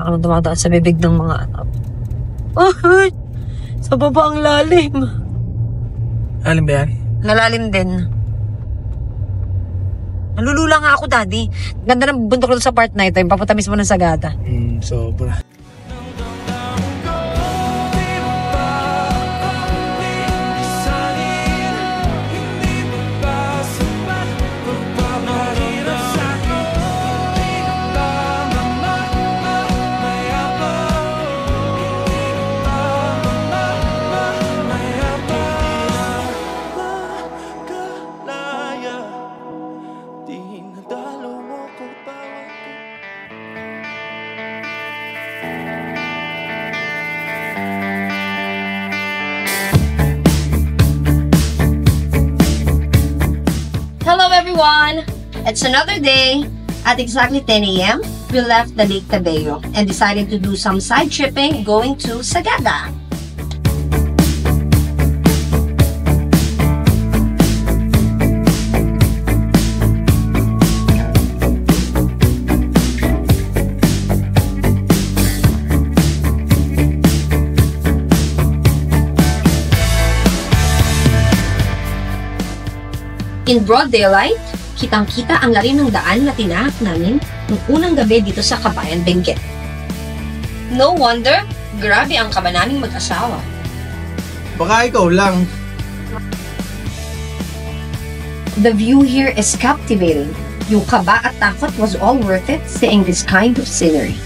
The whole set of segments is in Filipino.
ang dumadaan sa bibig ng mga anak. Ay! Sa baba ang lalim. Lalim ba yan? Nalalim din. Nalulula nga ako, Daddy. Ganda ng bundok sa part na ito. Yung papunta mismo ng Sagada. Sobra. Hello everyone! It's another day. At exactly 10 a.m., we left the Lake Tabeo and decided to do some side tripping going to Sagada. In broad daylight, kitang-kita ang lalim ng daan na tinahak namin nung unang gabi dito sa Kabayan, Benguet. No wonder, grabe ang kaba naming mag-asawa. Baka ikaw lang. The view here is captivating. Yung kaba at takot was all worth it seeing this kind of scenery.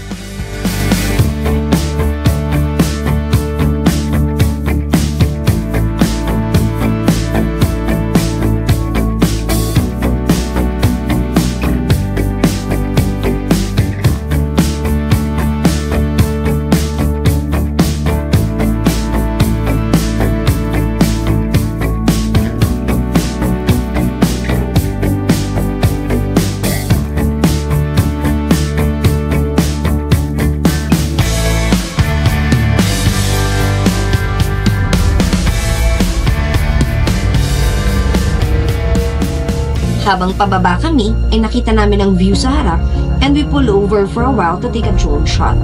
Habang pababa kami, ay nakita namin ang view sa harap and we pulled over for a while to take a drone shot.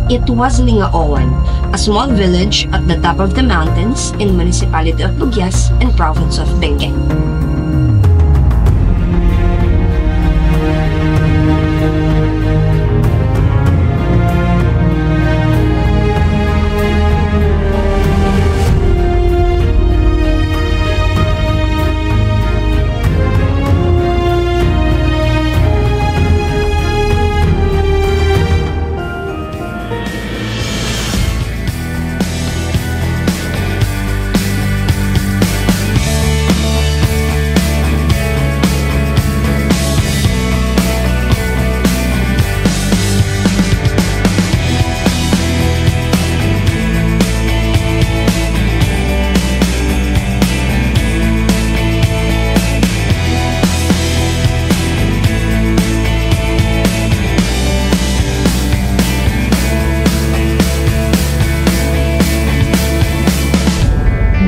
It was Lingaoan, a small village at the top of the mountains in municipality of Bugyas and province of Benguet.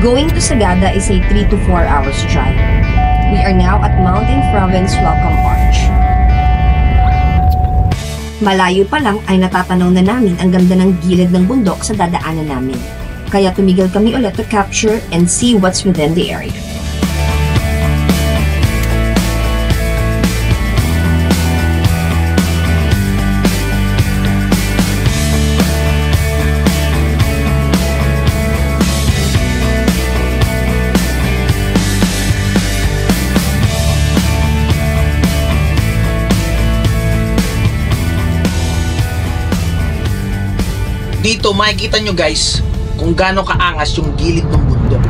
Going to Sagada is a 3 to 4 hours drive. We are now at Mountain Province Welcome Arch. Malayo pa lang ay natatanaw na namin ang ganda ng gilid ng bundok sa dadaanan namin. Kaya tumigil kami ulit to capture and see what's within the area. Dito makikita nyo guys kung gaano kaangas yung gilid ng bundok.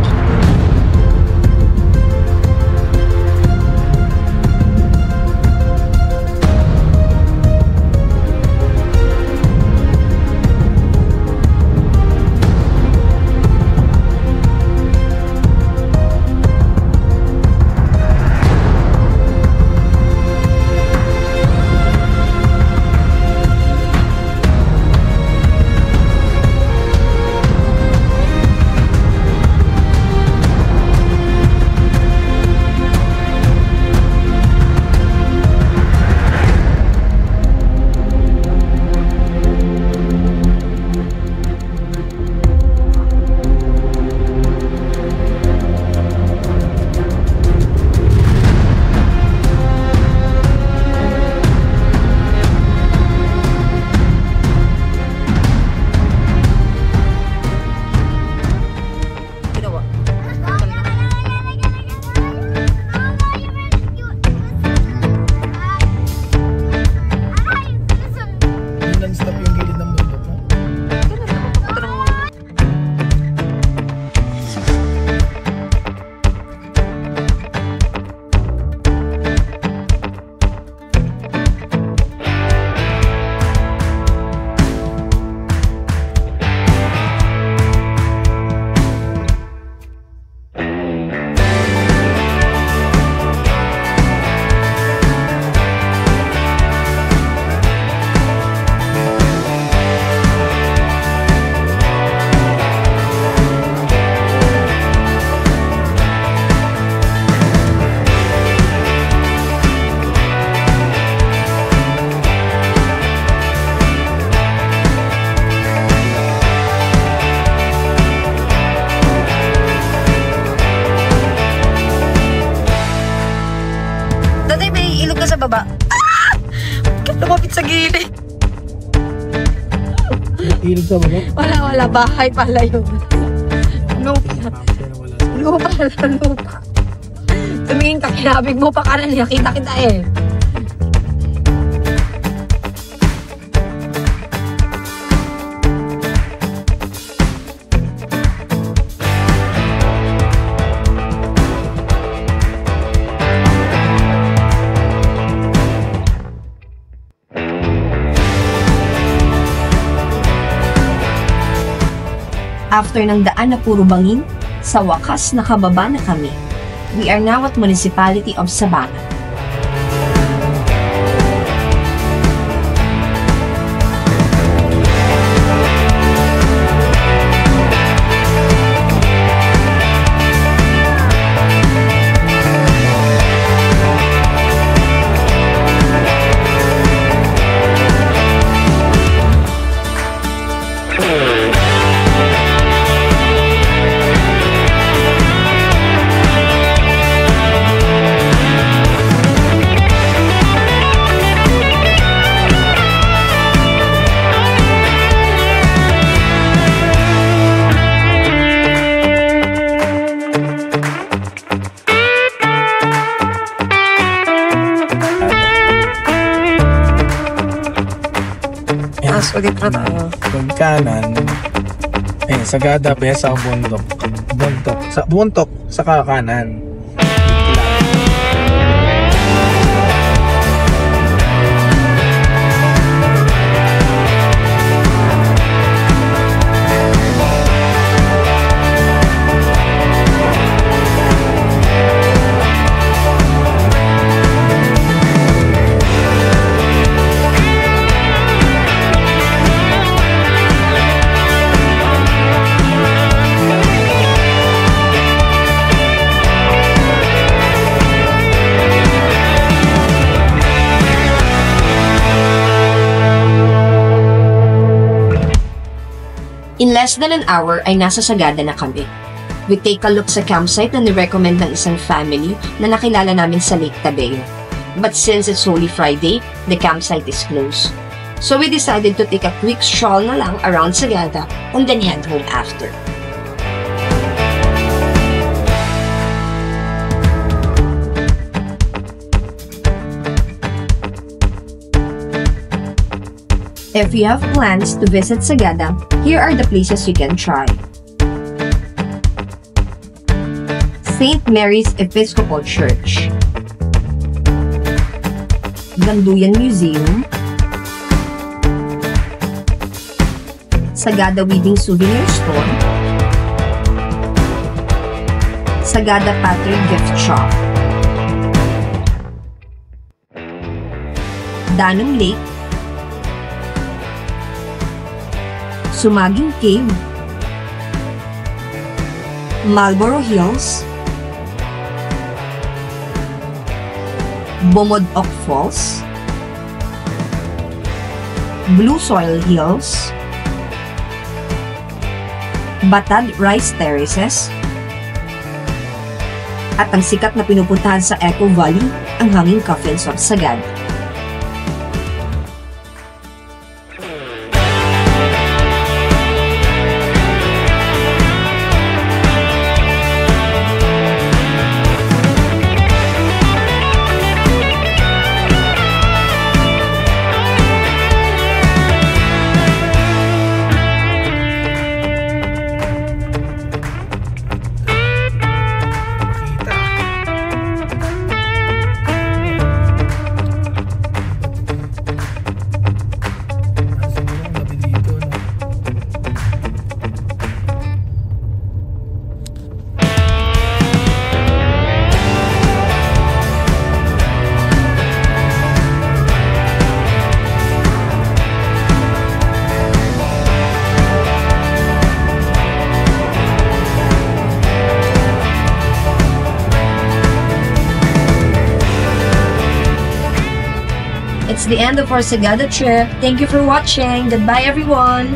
Hilig sa manok. Wala, bahay pala yun. Lupa. Lupa. Tumingin ka, kinabig mo pa kanan, nakita kita eh. After ng daan na puro bangin, sa wakas nakababa na kami. We are now at Municipality of Sabana. So, dito na tayo. Pagkanan. Ayun, Sagada, Besa, Bundok. Bundok, sa kakanan. In less than an hour ay nasa Sagada na kami. We take a look sa campsite na nirecommend ng isang family na nakilala namin sa Lake Tabeo. But since it's Holy Friday, the campsite is closed. So we decided to take a quick stroll na lang around Sagada and then head home after. If you have plans to visit Sagada, here are the places you can try. St. Mary's Episcopal Church, Ganduyan Museum, Sagada Wedding Souvenir Store, Sagada Patrick Gift Shop, Danong Lake, Sumaging Cave, Marlboro Hills, Bomodok Falls, Blue Soil Hills, Batad Rice Terraces, at ang sikat na pinupuntahan sa Echo Valley, ang Hanging Coffins of Sagada. It's the end of our Sagada trip. Thank you for watching. Goodbye, everyone.